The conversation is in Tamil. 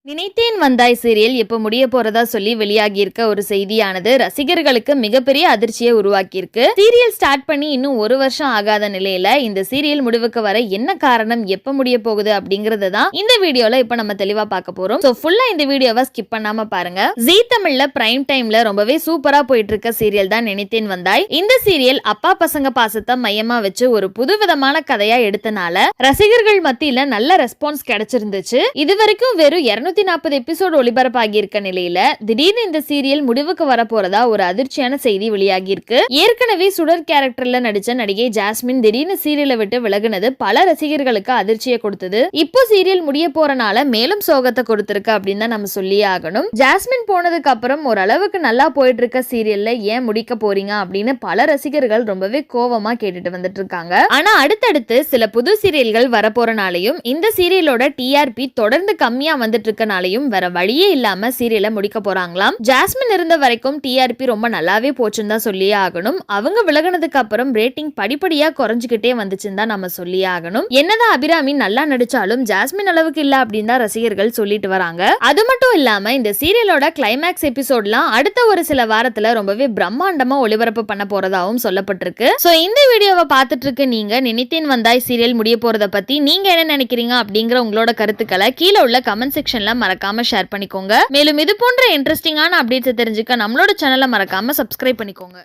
நினைத்தேன் வந்தாய் சீரியல் எப்ப முடிய போறதா சொல்லி வெளியாகி இருக்க ஒரு செய்தியானது ரசிகர்களுக்கு மிகப்பெரிய அதிர்ச்சியை உருவாக்கியிருக்கு. சீரியல் ஸ்டார்ட் பண்ணி இன்னும் ஒரு வருஷம் ஆகாத நிலையில இந்த சீரியல் முடிவுக்கு வர என்ன காரணம், எப்ப முடிய போகுது அப்படிங்கறது தான் இந்த வீடியோல இப்ப நம்ம தெளிவா பார்க்க போறோம். சோ ஃபுல்லா இந்த வீடியோவை ஸ்கிப் பண்ணாம பாருங்க. ஜீ தமிழ்ல பிரைம் டைம்ல ரொம்பவே சூப்பரா போயிட்டு இருக்க சீரியல் தான் நினைத்தேன் வந்தாய். இந்த சீரியல் அப்பா பசங்க பாசத்தை மையமா வச்சு ஒரு புதுவிதமான கதையா எடுத்தனால ரசிகர்கள் மத்தியில நல்ல ரெஸ்பான்ஸ் கிடைச்சிருந்துச்சு. இதுவரைக்கும் வெறும் 240 எபிசோட் ஒளிபரப்பாகி இருக்க நிலையில திடீர்னு இந்த சீரியல் முடிவுக்கு வர போறதா ஒரு அதிர்ச்சியான செய்தி வெளியாகி இருக்கு. ஏற்கனவே சுடர் கேரக்டர்ல நடிச்ச நடிகை ஜாஸ்மின் திடீர்னு சீரியலை விட்டு விலகுனது பல ரசிகர்களுக்கு அதிர்ச்சியை கொடுத்தது. இப்போ சீரியல் முடிய போறனால மேலும் சோகத்தை கொடுத்திருக்கு அப்படின்னு தான் நம்ம சொல்லியே ஆகணும். ஜாஸ்மின் போனதுக்கு அப்புறம் ஓரளவுக்கு நல்லா போயிட்டு இருக்க சீரியல்ல ஏன் முடிக்க போறீங்க அப்படின்னு பல ரசிகர்கள் ரொம்பவே கோவமா கேட்டுட்டு வந்துட்டு இருக்காங்க. ஆனா அடுத்தடுத்து சில புது சீரியல்கள் வரப்போறனாலையும் இந்த சீரியலோட டிஆர்பி தொடர்ந்து கம்மியா வந்துட்டு இருக்கனாலையும் வேற வழியே இல்லாம சீரியலை முடிக்க போறாங்களாம். ஜாஸ்மின் இருந்த வரைக்கும் டிஆர்பி ரொம்ப நல்லாவே போச்சுன்னு தான் சொல்லியே ஆகணும். அவங்க விலகினதுக்கு அப்புறம் ரேட்டிங் படிப்படியா குறைஞ்சுக்கிட்டே வந்துச்சுன்னு தான் நம்ம சொல்லியே ஆகணும். என்னதான் அபிராமி நல்லா நடிச்சாலும் ஜாஸ்மின் அளவுக்கு இல்ல அப்படின்னு தான் ரசிகர்கள் சொல்லிட்டு வராங்க. அது மட்டும் இல்லாம இந்த சீரியலோட கிளைமேக்ஸ் எபிசோட்லாம் அடுத்த ஒரு சில வாரத்துல ரொம்பவே பிரம்மாண்டமா ஒளிபரப்பு பண்ண போறதாவும் சொல்லப்பட்டிருக்கு. சோ இந்த வீடியோவை பார்த்துட்டு இருக்க நீங்க நினைத்தேன் வந்தாய் சீரியல் முடிய போறத பத்தி நீங்க என்ன நினைக்கிறீங்க அப்படிங்கிற உங்களோட கருத்துக்களை கீழே உள்ள கமெண்ட் செக்ஷன்ல மறக்காம ஷேர் பண்ணிக்கோங்க. மேலும் இது போன்ற இன்ட்ரெஸ்டிங்கான அப்டேட்ஸ் தெரிஞ்சுக்க நம்மளோட சேனலை மறக்காம சப்ஸ்கிரைப் பண்ணிக்கோங்க.